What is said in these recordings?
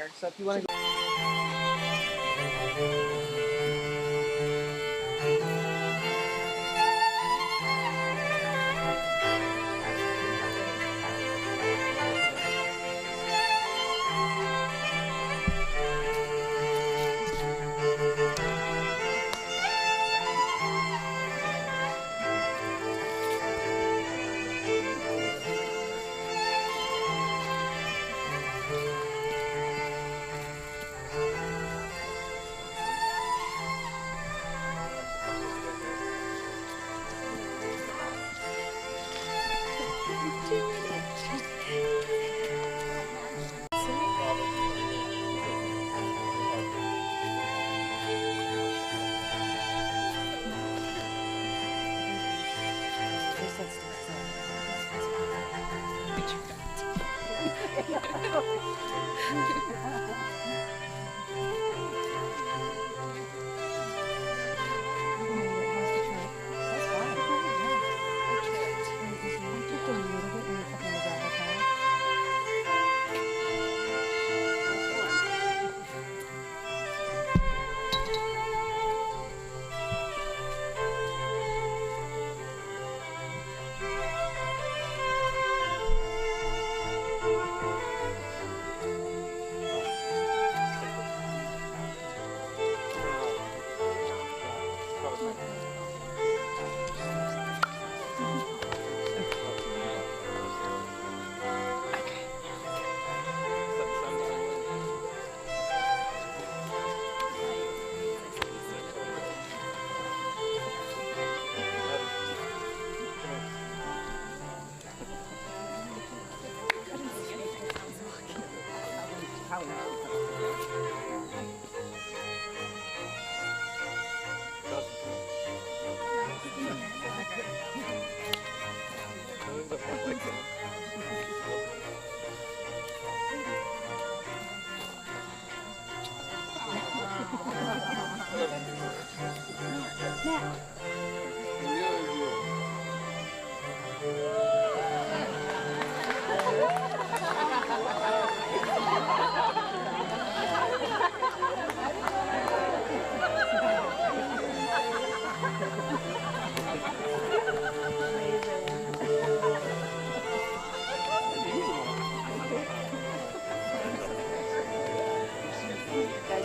yard. So if you want to go.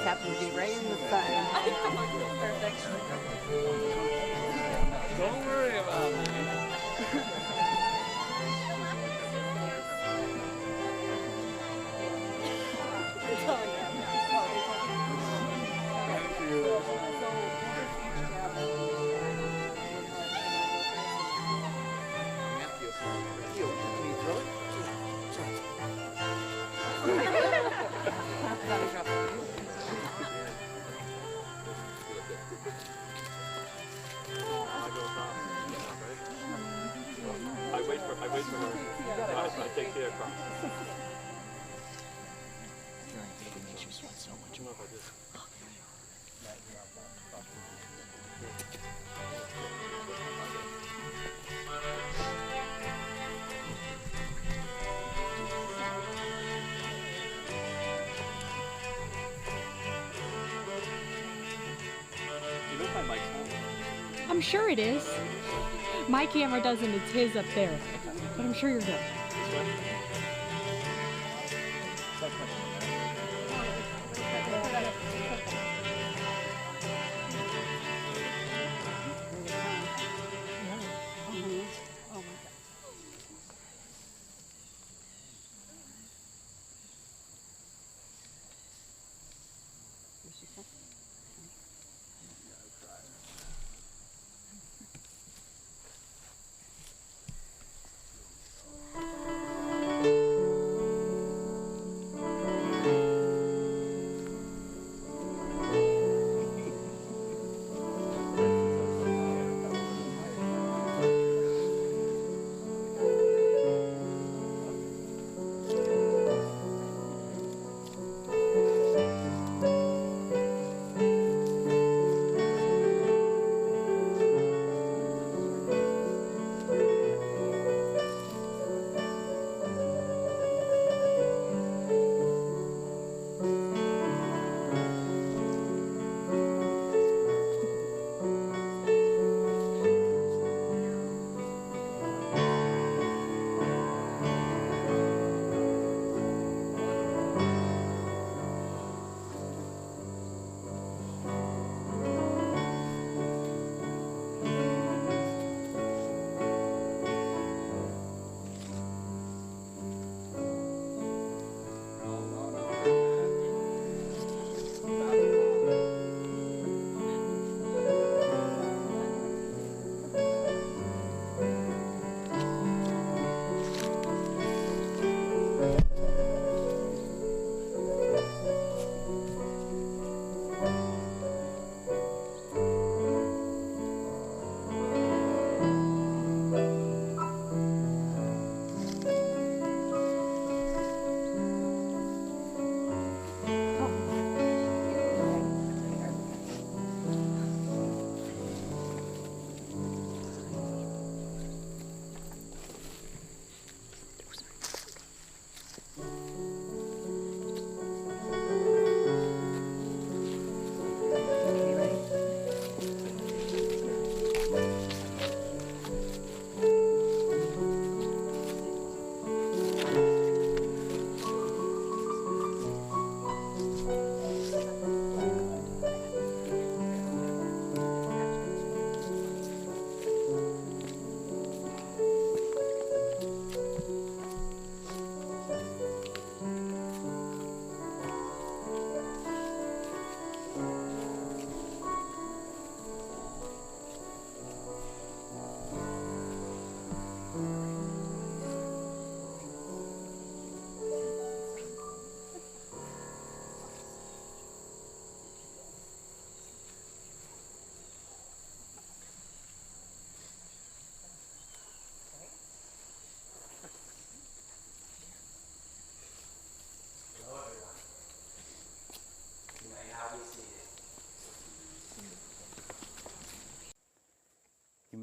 Happen to be right in the sun. Perfect. Don't worry about it. I wait for her. I take care across. During dating makes you sweat so much. I don't know if I did. You know if my mic's on? I'm sure it is. My camera doesn't, it's his up there. But I'm sure you're good.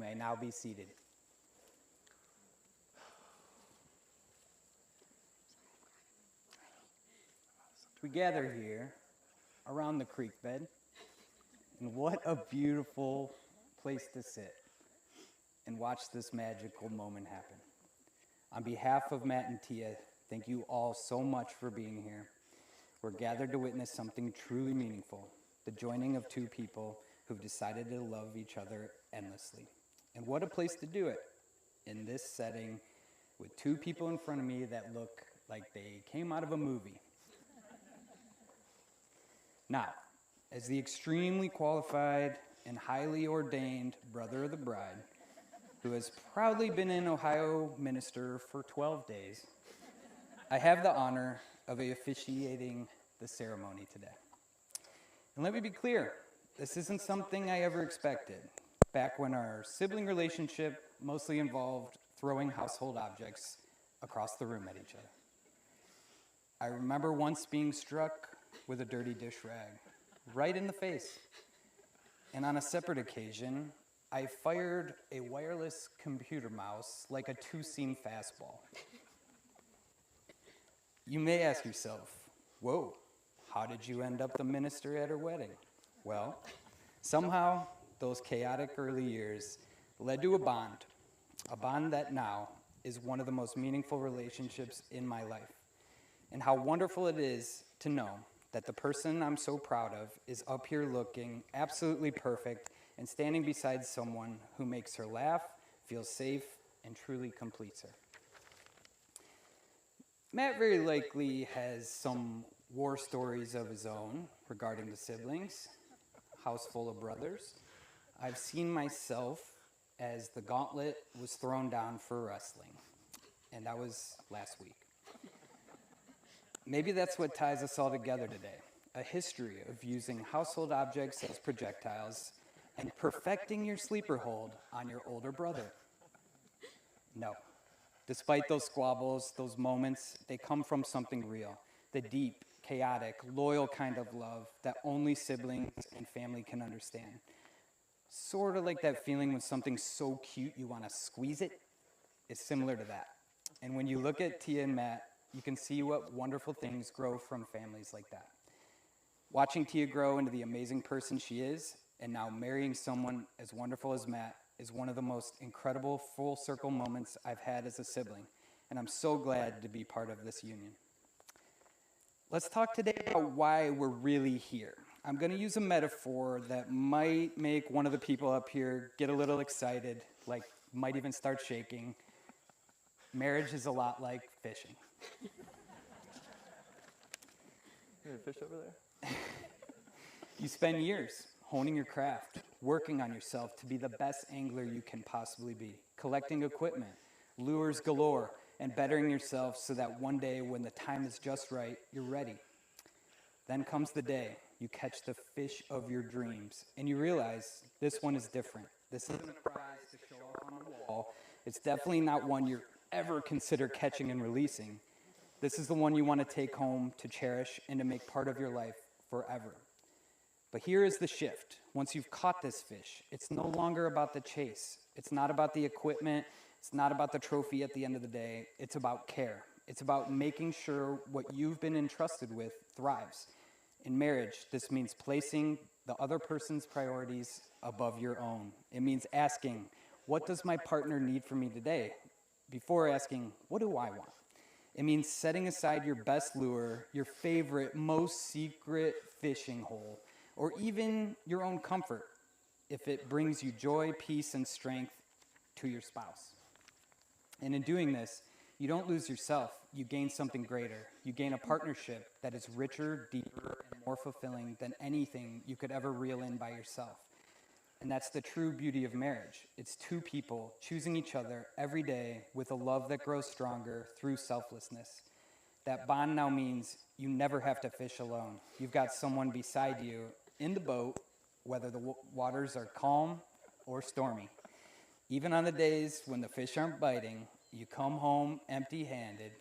may now be seated. We gather here around the creek bed, and what a beautiful place to sit and watch this magical moment happen. On behalf of Matt and Tia, thank you all so much for being here. We're gathered to witness something truly meaningful, the joining of two people who've decided to love each other endlessly. And what a place to do it, in this setting, with two people in front of me that look like they came out of a movie. Now, as the extremely qualified and highly ordained brother of the bride, who has proudly been an Ohio minister for 12 days, I have the honor of officiating the ceremony today. And let me be clear, this isn't something I ever expected, back when our sibling relationship mostly involved throwing household objects across the room at each other. I remember once being struck with a dirty dish rag, right in the face. And on a separate occasion, I fired a wireless computer mouse like a two-seam fastball. You may ask yourself, whoa, how did you end up the minister at her wedding? Well, somehow those chaotic early years led to a bond that now is one of the most meaningful relationships in my life. And how wonderful it is to know that the person I'm so proud of is up here looking absolutely perfect and standing beside someone who makes her laugh, feels safe, and truly completes her. Matt very likely has some war stories of his own regarding the siblings, house full of brothers. I've seen myself as the gauntlet was thrown down for wrestling, and that was last week. Maybe that's what ties us all together today, a history of using household objects as projectiles and perfecting your sleeper hold on your older brother. No, despite those squabbles, those moments, they come from something real, the deep, chaotic, loyal kind of love that only siblings and family can understand. Sort of like that feeling when something's so cute you want to squeeze it. It's similar to that. And when you look at Tia and Matt, you can see what wonderful things grow from families like that. Watching Tia grow into the amazing person she is, and now marrying someone as wonderful as Matt, is one of the most incredible full circle moments I've had as a sibling, and I'm so glad to be part of this union. Let's talk today about why we're really here. I'm going to use a metaphor that might make one of the people up here get a little excited, like might even start shaking. Marriage is a lot like fishing. Is there a fish over there? You spend years honing your craft, working on yourself to be the best angler you can possibly be, collecting equipment, lures galore, and bettering yourself so that one day when the time is just right, you're ready. Then comes the day you catch the fish of your dreams, and you realize this one is different. This isn't a prize to show off on the wall. It's definitely not one you're ever consider catching and releasing. This is the one you want to take home, to cherish, and to make part of your life forever. But here is the shift. Once you've caught this fish, it's no longer about the chase. It's not about the equipment. It's not about the trophy at the end of the day. It's about care. It's about making sure what you've been entrusted with thrives. In marriage, this means placing the other person's priorities above your own. It means asking, what does my partner need from me today? Before asking, what do I want? It means setting aside your best lure, your favorite, most secret fishing hole, or even your own comfort, if it brings you joy, peace, and strength to your spouse. And in doing this, you don't lose yourself, you gain something greater. You gain a partnership that is richer, deeper, and more fulfilling than anything you could ever reel in by yourself. And that's the true beauty of marriage. It's two people choosing each other every day with a love that grows stronger through selflessness. That bond now means you never have to fish alone. You've got someone beside you in the boat, whether the waters are calm or stormy. Even on the days when the fish aren't biting, you come home empty-handed,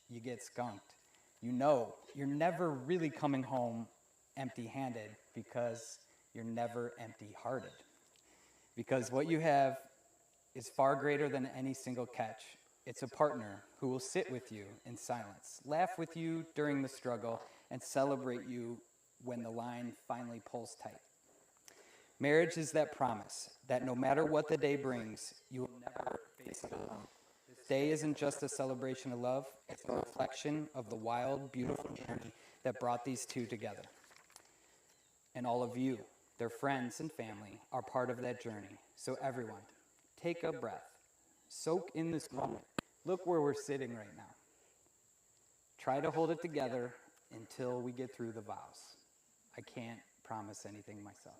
you get skunked. You know you're never really coming home empty-handed because you're never empty-hearted. Because what you have is far greater than any single catch. It's a partner who will sit with you in silence, laugh with you during the struggle, and celebrate you when the line finally pulls tight. Marriage is that promise that no matter what the day brings, you will never face it alone. This day isn't just a celebration of love, it's a reflection of the wild, beautiful journey that brought these two together. And all of you, their friends and family, are part of that journey. So everyone, take a breath. Soak in this moment. Look where we're sitting right now. Try to hold it together until we get through the vows. I can't promise anything myself.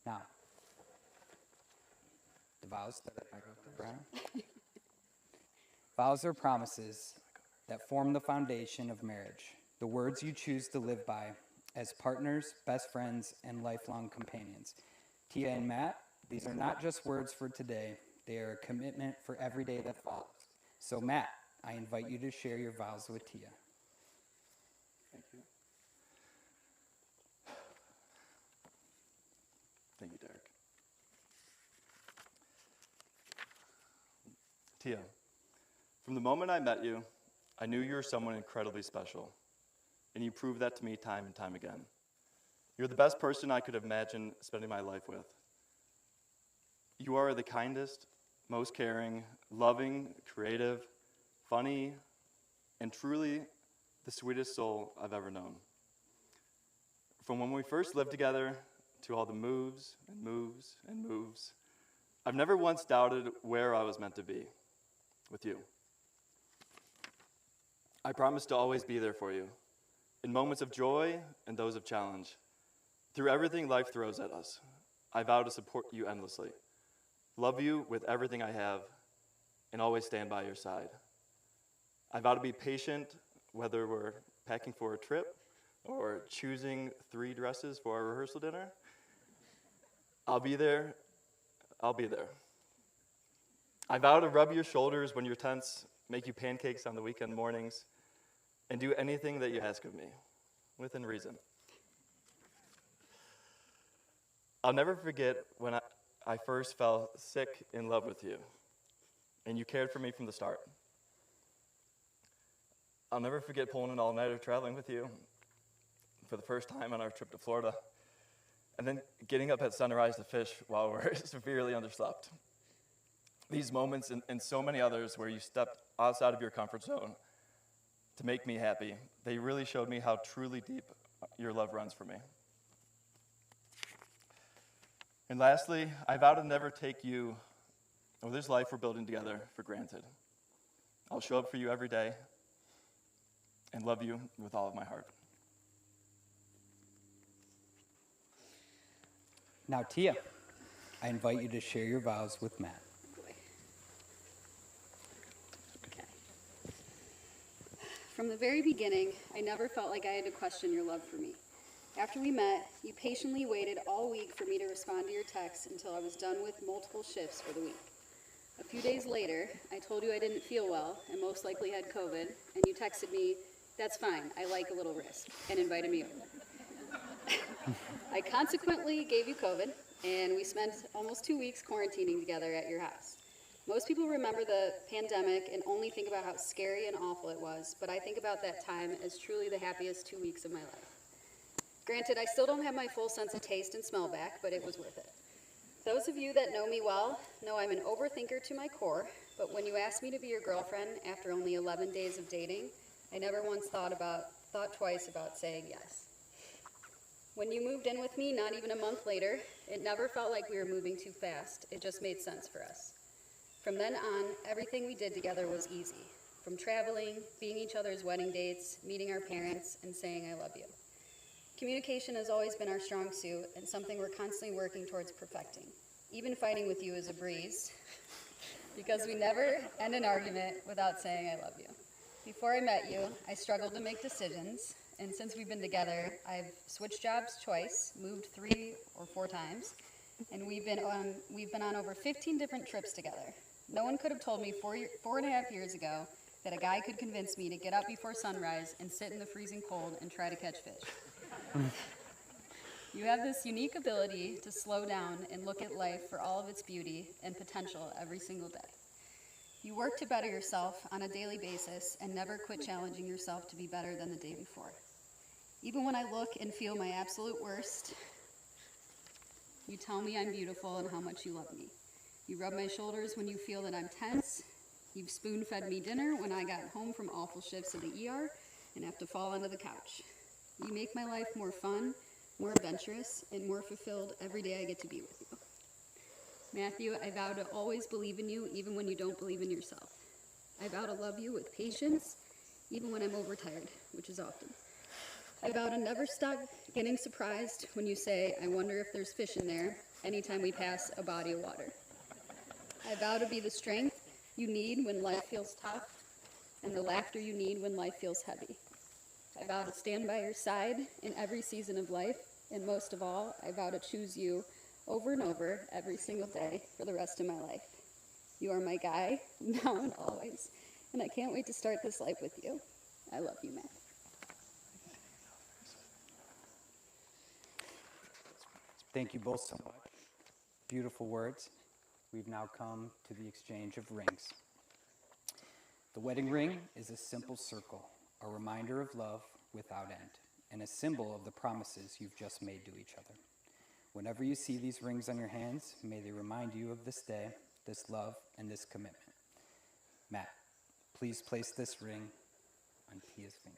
Now, the vows that I wrote, Brian. Vows are promises that form the foundation of marriage, the words you choose to live by as partners, best friends, and lifelong companions. Tia and Matt, these are not just words for today, they are a commitment for every day that follows. So Matt, I invite you to share your vows with Tia. Thank you. Thank you, Derek. Tia, from the moment I met you, I knew you were someone incredibly special, and you proved that to me time and time again. You're the best person I could imagine spending my life with. You are the kindest, most caring, loving, creative, funny, and truly the sweetest soul I've ever known. From when we first lived together to all the moves and moves and moves, I've never once doubted where I was meant to be with you. I promise to always be there for you, in moments of joy and those of challenge. Through everything life throws at us, I vow to support you endlessly, love you with everything I have, and always stand by your side. I vow to be patient, whether we're packing for a trip or choosing 3 dresses for our rehearsal dinner. I'll be there. I'll be there. I vow to rub your shoulders when you're tense, make you pancakes on the weekend mornings, and do anything that you ask of me, within reason. I'll never forget when I first fell sick in love with you, and you cared for me from the start. I'll never forget pulling an all-nighter traveling with you for the first time on our trip to Florida, and then getting up at sunrise to fish while we're severely underslept. These moments and so many others where you stepped outside of your comfort zone to make me happy, they really showed me how truly deep your love runs for me. And lastly, I vow to never take you or this life we're building together for granted. I'll show up for you every day and love you with all of my heart. Now, Tia, I invite you to share your vows with Matt. Okay. From the very beginning, I never felt like I had to question your love for me. After we met, you patiently waited all week for me to respond to your texts until I was done with multiple shifts for the week. A few days later, I told you I didn't feel well and most likely had COVID, and you texted me, "That's fine, I like a little risk," and invited me over. I consequently gave you COVID, and we spent almost 2 weeks quarantining together at your house. Most people remember the pandemic and only think about how scary and awful it was, but I think about that time as truly the happiest 2 weeks of my life. Granted, I still don't have my full sense of taste and smell back, but it was worth it. Those of you that know me well know I'm an overthinker to my core, but when you asked me to be your girlfriend after only 11 days of dating, I never once thought twice about saying yes. When you moved in with me, not even a month later, it never felt like we were moving too fast. It just made sense for us. From then on, everything we did together was easy. From traveling, being each other's wedding dates, meeting our parents, and saying I love you. Communication has always been our strong suit and something we're constantly working towards perfecting. Even fighting with you is a breeze because we never end an argument without saying I love you. Before I met you, I struggled to make decisions, and since we've been together, I've switched jobs twice, moved 3 or 4 times, and we've been on over 15 different trips together. No one could have told me 4.5 years ago that a guy could convince me to get up before sunrise and sit in the freezing cold and try to catch fish. You have this unique ability to slow down and look at life for all of its beauty and potential every single day. You work to better yourself on a daily basis and never quit challenging yourself to be better than the day before. Even when I look and feel my absolute worst, you tell me I'm beautiful and how much you love me. You rub my shoulders when you feel that I'm tense. You've spoon-fed me dinner when I got home from awful shifts at the ER and have to fall onto the couch. You make my life more fun, more adventurous, and more fulfilled every day I get to be with you. Matthew, I vow to always believe in you even when you don't believe in yourself. I vow to love you with patience even when I'm overtired, which is often. I vow to never stop getting surprised when you say, I wonder if there's fish in there, anytime we pass a body of water. I vow to be the strength you need when life feels tough and the laughter you need when life feels heavy. I vow to stand by your side in every season of life, and most of all, I vow to choose you over and over every single day for the rest of my life. You are my guy, now and always, and I can't wait to start this life with you. I love you, Matt. Thank you both so much. Beautiful words. We've now come to the exchange of rings. The wedding ring is a simple circle, a reminder of love without end, and a symbol of the promises you've just made to each other. Whenever you see these rings on your hands, may they remind you of this day, this love, and this commitment. Matt, please place this ring on Tia's finger.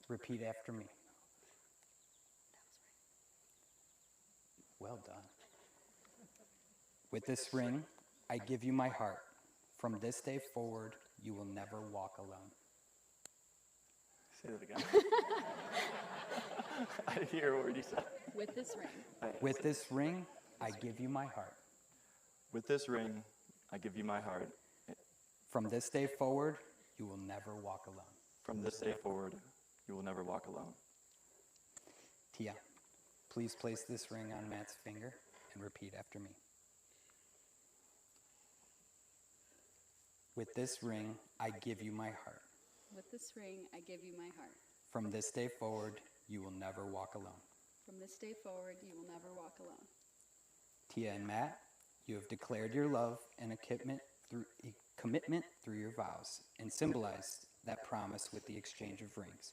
Repeat after me. Well done. With this ring, I give you my heart. From this day forward, you will never walk alone. Say that again. I didn't hear a word you said. With this ring. With this ring, I give you my heart. With this ring, I give you my heart. From this day forward, you will never walk alone. From this day forward, you will never walk alone. Tia, please place this ring on Matt's finger and repeat after me. With this ring, I give you my heart. With this ring, I give you my heart. From this day forward, you will never walk alone. From this day forward, you will never walk alone. Tia and Matt, you have declared your love and a commitment through your vows and symbolized that promise with the exchange of rings.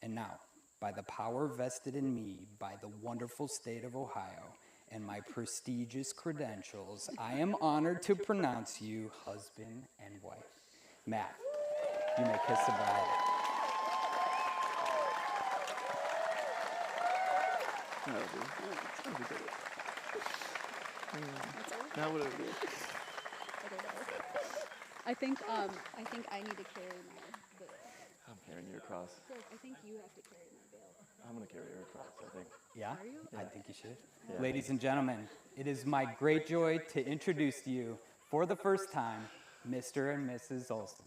And now, by the power vested in me by the wonderful state of Ohio and my prestigious credentials, I am honored to pronounce you husband and wife. Matt, you may kiss the bride. Now what do we do? I think I need to carry my veil. I'm carrying you across. I think you have to carry my veil. I'm going to carry her across, I think. Yeah? Are you? I think you should. Yeah. Ladies and gentlemen, it is my great joy to introduce to you, for the first time, Mr. and Mrs. Olson.